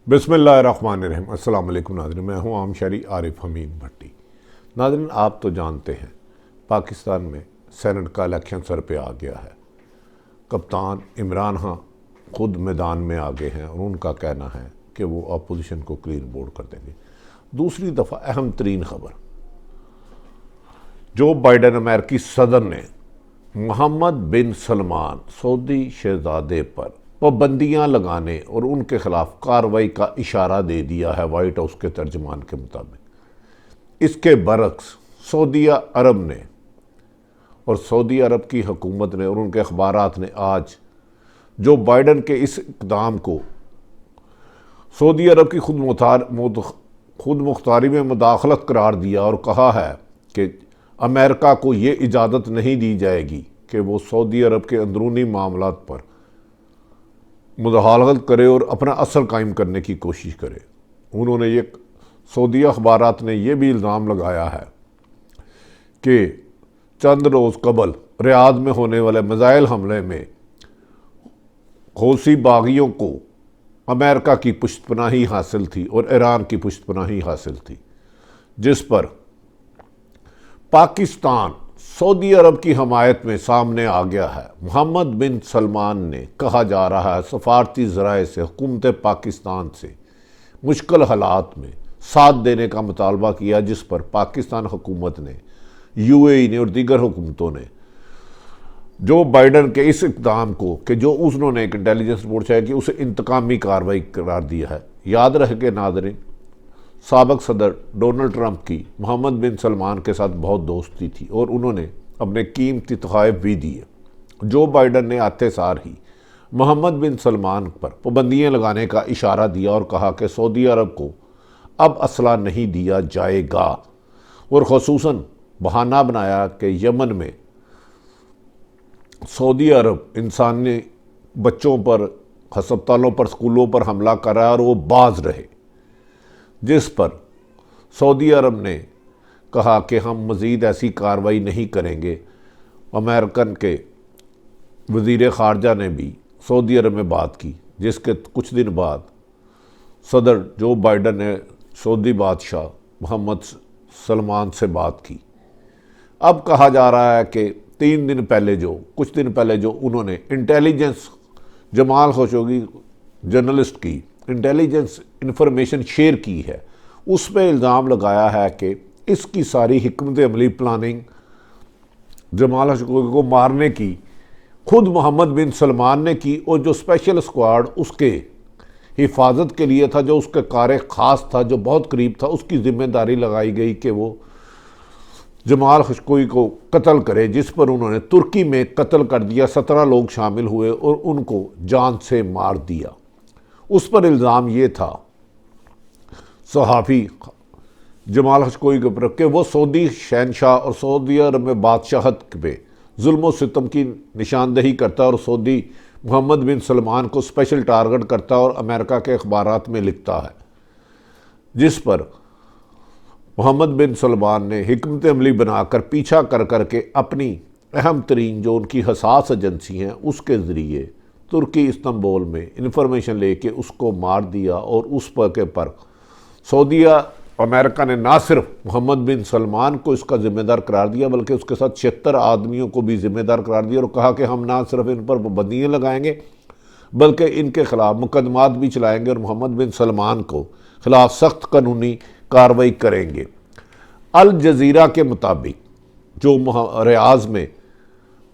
बिस्मिल्लाहिर्रहमानिर्रहीम। अस्सलाम वालेकुम नाज़रीन, मैं हूँ आम शहरी आरिफ हमीद भट्टी। नाज़रीन, आप तो जानते हैं पाकिस्तान में सेनेट का इलेक्शन सर पे आ गया है। कप्तान इमरान खान खुद मैदान में आ गए हैं और उनका कहना है कि वो अपोजिशन को क्लीन बोर्ड कर देंगे। दूसरी दफ़ा अहम तरीन खबर, जो बाइडन अमेरिकी सदर ने मोहम्मद बिन सलमान सऊदी शहजादे पर पाबंदियां लगाने और उनके खिलाफ कार्रवाई का इशारा दे दिया है वाइट हाउस के तर्जमान के मुताबिक। इसके बरक्स सऊदी अरब ने और सऊदी अरब की हुकूमत ने और उनके अखबारात ने आज जो बाइडन के इस इक़दाम को सऊदी अरब की खुद मुख्तारी में मुदाखलत करार दिया और कहा है कि अमेरिका को ये इजाज़त नहीं दी जाएगी कि वो सऊदी अरब के अंदरूनी मामलात पर मुदाखलत करे और अपना असर कायम करने की कोशिश करे। उन्होंने ये सऊदी अखबारात ने यह भी इल्ज़ाम लगाया है कि चंद रोज़ कबल रियाद में होने वाले मिसाइल हमले में हौसी बागियों को अमेरिका की पुष्टपनाही हासिल थी और ईरान की पुष्टपनाही हासिल थी, जिस पर पाकिस्तान सऊदी अरब की हमायत में सामने आ गया है। मोहम्मद बिन सलमान ने कहा जा रहा है सफारती ज़राए से हुकूमत पाकिस्तान से मुश्किल हालात में साथ देने का मुतालबा किया, जिस पर पाकिस्तान हुकूमत ने, यूएई ने और दीगर हुकूमतों ने जो बाइडन के इस इक़दाम को कि जो उन्होंने एक इंटेलिजेंस रिपोर्ट है कि उसे इंतकामी कार्रवाई करार दिया है। याद रहे नाज़रीन, साबिक़ सदर डोनाल्ड ट्रंप की मोहम्मद बिन सलमान के साथ बहुत दोस्ती थी और उन्होंने अपने कीमती तोहफ़े भी दिए। जो बाइडन ने आते सार ही मोहम्मद बिन सलमान पर पाबंदियां लगाने का इशारा दिया और कहा कि सऊदी अरब को अब असला नहीं दिया जाएगा, और ख़ुसूसन बहाना बनाया कि यमन में सऊदी अरब इंसानी बच्चों पर, हस्पतालों पर, स्कूलों पर हमला कर रहा है और वो बाज रहे, जिस पर सऊदी अरब ने कहा कि हम मज़ीद ऐसी कार्रवाई नहीं करेंगे। अमेरिकन के वज़ीर ख़ारजा ने भी सऊदी अरब में बात की, जिसके कुछ दिन बाद सदर जो बाइडन ने सऊदी बादशाह मोहम्मद सलमान से बात की। अब कहा जा रहा है कि कुछ दिन पहले जो उन्होंने इंटेलिजेंस जमाल खशोगी जर्नलिस्ट की इंटेलिजेंस इंफॉर्मेशन शेयर की है, उस पर इल्ज़ाम लगाया है कि इसकी सारी हिकमत अमली प्लानिंग जमाल खशोगी को मारने की खुद मोहम्मद बिन सलमान ने की, और जो स्पेशल स्क्वाड उसके हिफाजत के लिए था, जो उसका कार्य ख़ास था, जो बहुत करीब था, उसकी ज़िम्मेदारी लगाई गई कि वो जमाल खशोगी को कत्ल करे, जिस पर उन्होंने तुर्की में कत्ल कर दिया। 17 लोग शामिल हुए और उनको जान से मार दिया। उस पर इल्ज़ाम ये था सहाफ़ी जमाल खशोगी के ऊपर कि वो सऊदी शहनशाह और सऊदी अरब में बादशाहत पे जुल्म सितम की निशानदही करता है और सऊदी मोहम्मद बिन सलमान को स्पेशल टारगेट करता है और अमेरिका के अखबारात में लिखता है, जिस पर मोहम्मद बिन सलमान ने हिकमत अमली बनाकर पीछा कर करके अपनी अहम तरीन जो उनकी हसास एजेंसी हैं उसके ज़रिए तुर्की इस्तांबुल में इंफॉर्मेशन लेके उसको मार दिया, और उस पर सऊदी अमेरिका ने ना सिर्फ मोहम्मद बिन सलमान को इसका ज़िम्मेदार करार दिया बल्कि उसके साथ 76 आदमियों को भी ज़िम्मेदार करार दिया और कहा कि हम ना सिर्फ इन पर पाबंदियाँ लगाएंगे बल्कि इनके ख़िलाफ़ मुकदमात भी चलाएंगे और मोहम्मद बिन सलमान को ख़िलाफ़ सख्त कानूनी कार्रवाई करेंगे। अल जज़ीरा के मुताबिक जो रियाज में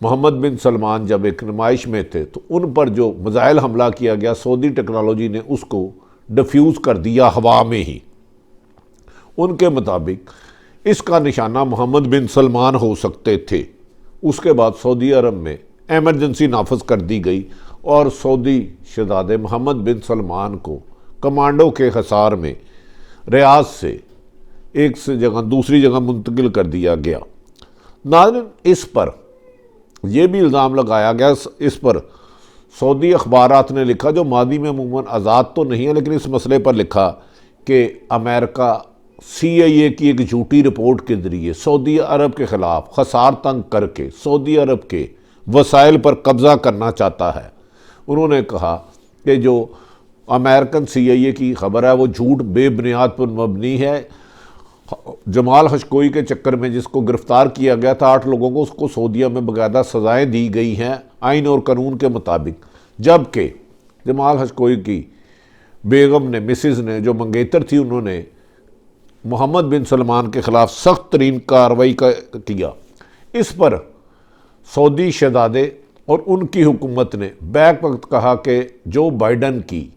मोहम्मद बिन सलमान जब एक नुमाइश में थे तो उन पर जो मिसाइल हमला किया गया, सऊदी टेक्नोलॉजी ने उसको डिफ्यूज़ कर दिया हवा में ही। उनके मुताबिक इसका निशाना मोहम्मद बिन सलमान हो सकते थे। उसके बाद सऊदी अरब में एमरजेंसी नाफज कर दी गई और सऊदी शहजादे मोहम्मद बिन सलमान को कमांडो के हिसार में रियाद से एक से जगह दूसरी जगह मुंतकिल कर दिया गया। नाज़रीन, इस पर यह भी इल्ज़ाम लगाया गया, इस पर सऊदी अखबारात ने लिखा, जो मादी में अमूमन आज़ाद तो नहीं है लेकिन इस मसले पर लिखा कि अमेरिका CIA की एक झूठी रिपोर्ट के ज़रिए सऊदी अरब के ख़िलाफ़ खसार तंग करके सऊदी अरब के वसाइल पर कब्ज़ा करना चाहता है। उन्होंने कहा कि जो अमेरिकन CIA की खबर है, वो झूठ बेबुनियाद पर मबनी है। जमाल खशोगी के चक्कर में जिसको गिरफ्तार किया गया था 8 लोगों को, उसको सऊदीया में बाकायदा सज़ाएँ दी गई हैं आइन और कानून के मुताबिक, जबकि जमाल खशोगी की बेगम ने, मिसिज ने, जो मंगेतर थी, उन्होंने मोहम्मद बिन सलमान के ख़िलाफ़ सख्त तरीन कार्रवाई किया। इस पर सऊदी शहज़ादे और उनकी हुकूमत ने बैक वक्त कहा कि जो बाइडन की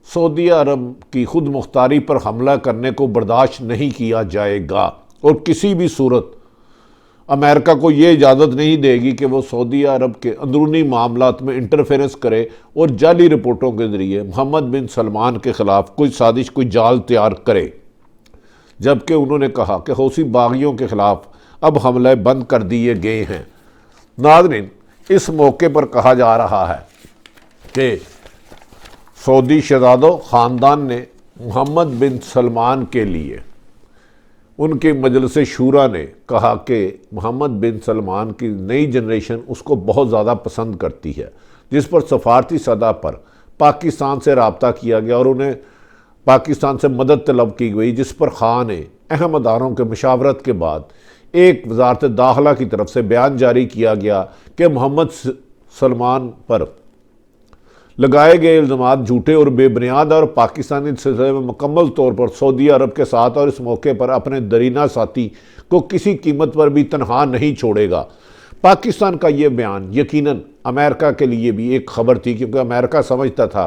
सऊदी अरब की खुद मुख्तारी पर हमला करने को बर्दाश्त नहीं किया जाएगा और किसी भी सूरत अमेरिका को ये इजाज़त नहीं देगी कि वो सऊदी अरब के अंदरूनी मामलात में इंटरफेरेंस करे और जाली रिपोर्टों के ज़रिए मोहम्मद बिन सलमान के ख़िलाफ़ कोई साजिश, कोई जाल तैयार करे। जबकि उन्होंने कहा कि हौसी बागियों के ख़िलाफ़ अब हमले बंद कर दिए गए हैं। नाज़रीन, इस मौके पर कहा जा रहा है कि सऊदी शहज़ादों ख़ानदान ने मोहम्मद बिन सलमान के लिए, उनके मजलिस शूरा ने कहा कि मोहम्मद बिन सलमान की नई जनरेशन उसको बहुत ज़्यादा पसंद करती है, जिस पर सफारती सतह पर पाकिस्तान से रब्ता किया गया और उन्हें पाकिस्तान से मदद तलब की गई, जिस पर खान ने अहम अदारों के मशावरत के बाद एक वजारत दाखिला की तरफ से बयान जारी किया गया कि मोहम्मद सलमान पर लगाए गए इल्ज़ामात झूठे और बेबुनियाद और पाकिस्तानी सिलसिले में मुकम्मल तौर पर सऊदी अरब के साथ और इस मौके पर अपने दरीना साथी को किसी कीमत पर भी तनहा नहीं छोड़ेगा। पाकिस्तान का ये बयान यकीनन अमेरिका के लिए भी एक खबर थी, क्योंकि अमेरिका समझता था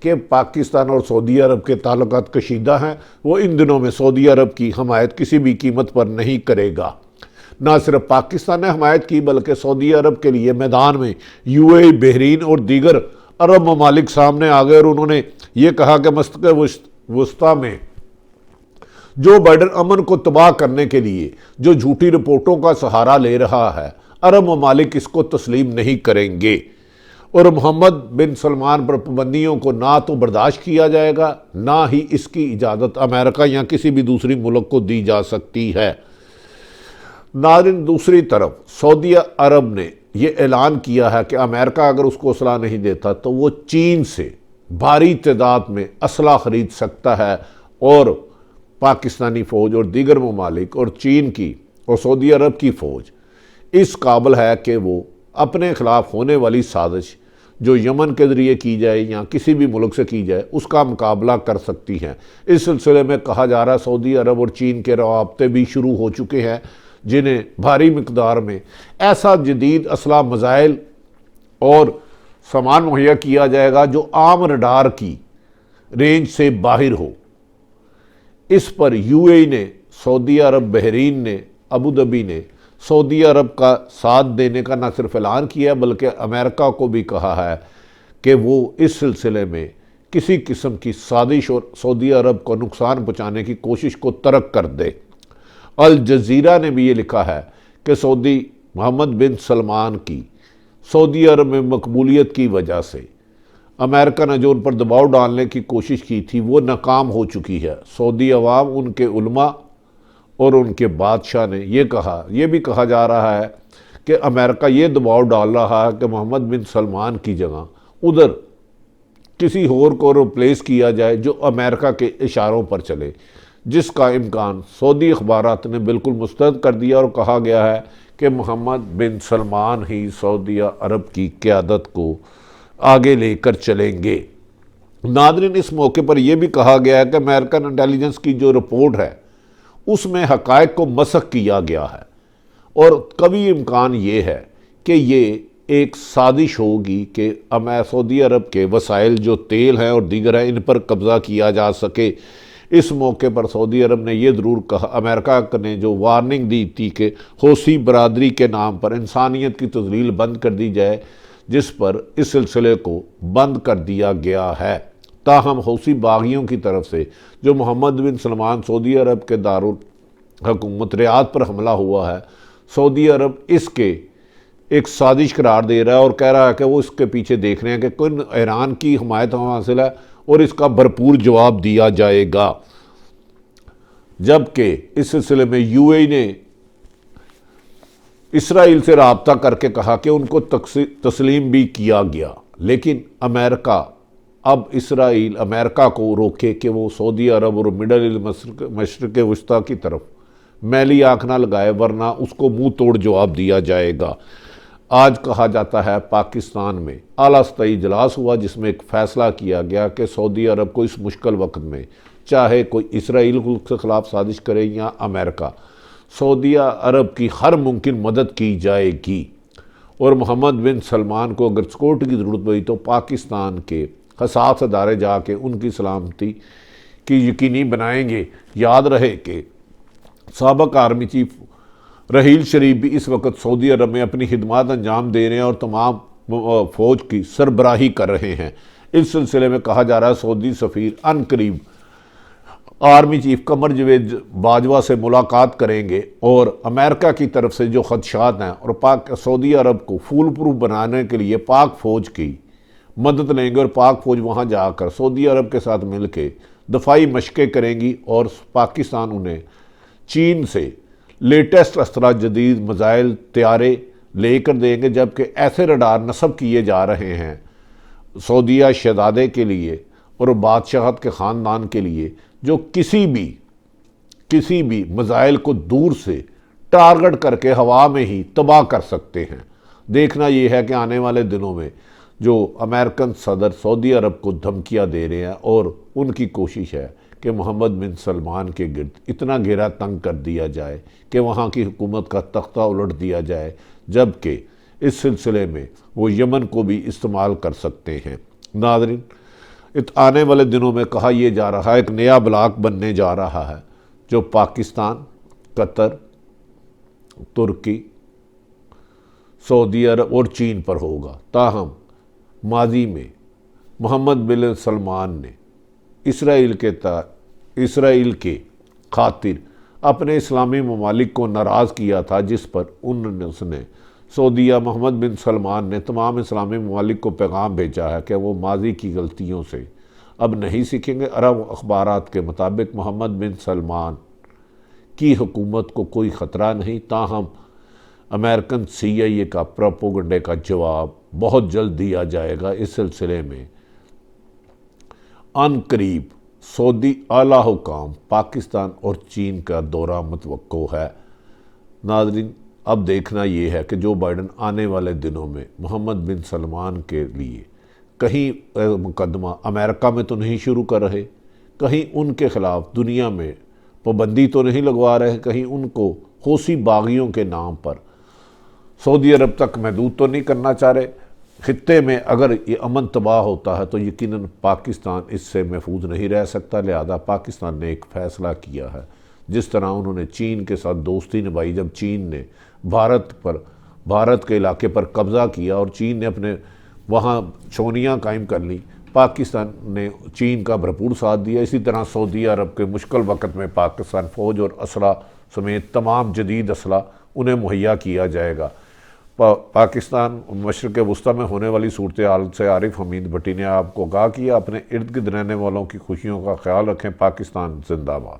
कि पाकिस्तान और सऊदी अरब के ताल्लुकात कशीदा हैं, वो इन दिनों में सऊदी अरब की हमायत किसी भी कीमत पर नहीं करेगा। ना सिर्फ पाकिस्तान ने हमायत की, बल्कि सऊदी अरब के लिए मैदान में UAE, बहरीन और दीगर अरब ममालिक सामने आ गए और उन्होंने ये कहा कि मस्तक़ वस्ता में जो बाइडन अमन को तबाह करने के लिए जो झूठी रिपोर्टों का सहारा ले रहा है, अरब ममालिक इसको तस्लीम नहीं करेंगे और मोहम्मद बिन सलमान पर पाबंदियों को ना तो बर्दाश्त किया जाएगा, ना ही इसकी इजाज़त अमेरिका या किसी भी दूसरी मुल्क को दी जा सकती है। नाज़रीन, दूसरी तरफ सऊदी अरब ने ये ऐलान किया है कि अमेरिका अगर उसको असला नहीं देता तो वो चीन से भारी तादाद में असला ख़रीद सकता है और पाकिस्तानी फ़ौज और दीगर ममालिक और चीन की और सऊदी अरब की फ़ौज इस काबिल है कि वो अपने ख़िलाफ़ होने वाली साजिश जो यमन के ज़रिए की जाए या किसी भी मुल्क से की जाए, उसका मुकाबला कर सकती हैं। इस सिलसिले में कहा जा रहा है सऊदी अरब और चीन के रवाबते भी शुरू हो चुके हैं, जिन्हें भारी मिकदार में ऐसा जदीद असला, मज़ाइल और सामान मुहैया किया जाएगा जो आम रडार की रेंज से बाहर हो। इस पर UAE ने, सऊदी अरब, बहरीन ने, अबू धाबी ने सऊदी अरब का साथ देने का न सिर्फ ऐलान किया बल्कि अमेरिका को भी कहा है कि वो इस सिलसिले में किसी किस्म की साजिश और सऊदी अरब को नुकसान पहुँचाने की कोशिश को तर्क कर दे। अल जज़ीरा ने भी ये लिखा है कि सऊदी मोहम्मद बिन सलमान की सऊदी अरब में मकबूलियत की वजह से अमेरिका ने जो उन पर दबाव डालने की कोशिश की थी वो नाकाम हो चुकी है। सऊदी अवाम, उनके उलमा और उनके बादशाह ने ये भी कहा जा रहा है कि अमेरिका ये दबाव डाल रहा है कि मोहम्मद बिन सलमान की जगह उधर किसी और को रिप्लेस किया जाए जो अमेरिका के इशारों पर चले, जिसका इम्कान सऊदी अखबारात ने बिल्कुल मुस्तरद कर दिया और कहा गया है कि मोहम्मद बिन सलमान ही सऊदी अरब की क़यादत को आगे लेकर चलेंगे। नाज़रीन, इस मौके पर यह भी कहा गया है कि अमेरिकन इंटेलिजेंस की जो रिपोर्ट है उसमें हक़ाइक़ को मसख़ किया गया है और कभी इम्कान ये है कि ये एक साजिश होगी कि सऊदी अरब के वसाइल जो तेल हैं और दीगर हैं इन पर कब्ज़ा किया जा सके। इस मौके पर सऊदी अरब ने यह ज़रूर कहा, अमेरिका ने जो वार्निंग दी थी कि हौसी बरादरी के नाम पर इंसानियत की तज़लील बंद कर दी जाए, जिस पर इस सिलसिले को बंद कर दिया गया है। ताहम हौसी बागियों की तरफ से जो मोहम्मद बिन सलमान सऊदी अरब के दारुल हुकूमत रियाद पर हमला हुआ है, सऊदी अरब इसके एक साजिश करार दे रहा है और कह रहा है कि वो इसके पीछे देख रहे हैं कि कौन ईरान की हमायत हासिल है और इसका भरपूर जवाब दिया जाएगा। जबकि इस सिलसिले में UAE ने इसराइल से रब्ता करके कहा कि उनको तस्लीम भी किया गया, लेकिन अमेरिका अब इसराइल अमेरिका को रोके कि वो सऊदी अरब और मिडल मशरक़ वस्ता की तरफ मैली आँख ना लगाए, वरना उसको मुंह तोड़ जवाब दिया जाएगा। आज कहा जाता है पाकिस्तान में आला सतही इजलास हुआ जिसमें एक फ़ैसला किया गया कि सऊदी अरब को इस मुश्किल वक्त में चाहे कोई इसराइल के ख़िलाफ़ साजिश करे या अमेरिका, सऊदी अरब की हर मुमकिन मदद की जाएगी। और मोहम्मद बिन सलमान को अगर सपोर्ट की ज़रूरत हुई तो पाकिस्तान के हसास अदारे जाके उनकी सलामती की यकीनी बनाएंगे। याद रहे कि साबिक़ आर्मी चीफ रहील शरीफ भी इस वक्त सऊदी अरब में अपनी खिदमत अंजाम दे रहे हैं और तमाम फ़ौज की सरबराही कर रहे हैं। इस सिलसिले में कहा जा रहा है सऊदी सफ़ीर अनकरीब आर्मी चीफ कमर जवेद बाजवा से मुलाकात करेंगे और अमेरिका की तरफ से जो खदशात हैं और सऊदी अरब को फूल प्रूफ बनाने के लिए पाक फ़ौज की मदद लेंगे और पाक फ़ौज वहाँ जाकर सऊदी अरब के साथ मिल के दफाई मशक़ें करेंगी और पाकिस्तान उन्हें चीन से लेटेस्ट असला जदीद मिसाइल तैयारे लेकर देंगे, जबकि ऐसे रडार नस्ब किए जा रहे हैं सऊदीया शहजादे के लिए और बादशाहत के ख़ानदान के लिए जो किसी भी मिसाइल को दूर से टारगेट करके हवा में ही तबाह कर सकते हैं। देखना ये है कि आने वाले दिनों में जो अमेरिकन सदर सऊदी अरब को धमकियां दे रहे हैं और उनकी कोशिश है कि मोहम्मद बिन सलमान के गिर्द इतना घेरा तंग कर दिया जाए कि वहाँ की हुकूमत का तख्ता उलट दिया जाए, जबकि इस सिलसिले में वो यमन को भी इस्तेमाल कर सकते हैं। नाज़रीन, आने वाले दिनों में कहा यह जा रहा है एक नया ब्लॉक बनने जा रहा है जो पाकिस्तान, कतर, तुर्की, सऊदी अरब और चीन पर होगा। ताहम माजी में मोहम्मद बिन सलमान ने इसराइल के खातिर अपने इस्लामी ममालिक को नाराज़ किया था, जिस पर उसने सऊदीया मोहम्मद बिन सलमान ने तमाम इस्लामी ममालिक को पैगाम भेजा है कि वो माजी की गलतियों से अब नहीं सीखेंगे। अरब अखबारात के मुताबिक मोहम्मद बिन सलमान की हुकूमत को कोई ख़तरा नहीं, ताहम अमेरिकन CIA का प्रोपेगेंडे का जवाब बहुत जल्द दिया जाएगा। इस सिलसिले में अनकरीब सऊदी आला हुकाम पाकिस्तान और चीन का दौरा मुतवक्को है। नाज़रीन, अब देखना ये है कि जो बाइडन आने वाले दिनों में मोहम्मद बिन सलमान के लिए कहीं मुकदमा अमेरिका में तो नहीं शुरू कर रहे, कहीं उनके ख़िलाफ़ दुनिया में पाबंदी तो नहीं लगवा रहे, कहीं उनको हौसी बागियों के नाम पर सऊदी अरब तक महदूद तो नहीं करना चाह रहे। ख़ित्ते में अगर ये अमन तबाह होता है तो यकीनन पाकिस्तान इससे महफूज नहीं रह सकता। लिहाजा पाकिस्तान ने एक फ़ैसला किया है, जिस तरह उन्होंने चीन के साथ दोस्ती निभाई जब चीन ने भारत के इलाके पर कब्ज़ा किया और चीन ने अपने वहाँ छोनियाँ कायम कर ली, पाकिस्तान ने चीन का भरपूर साथ दिया। इसी तरह सऊदी अरब के मुश्किल वक़्त में पाकिस्तान फ़ौज और असला समेत तमाम जदीद असला उन्हें मुहैया किया जाएगा। पाकिस्तान मशरक़ वस्ता में होने वाली सूरत हाल से आरिफ हमीद भट्टी ने आपको आगाह किया। अपने इर्द गिर्द रहने वालों की खुशियों का ख्याल रखें। पाकिस्तान जिंदाबाद।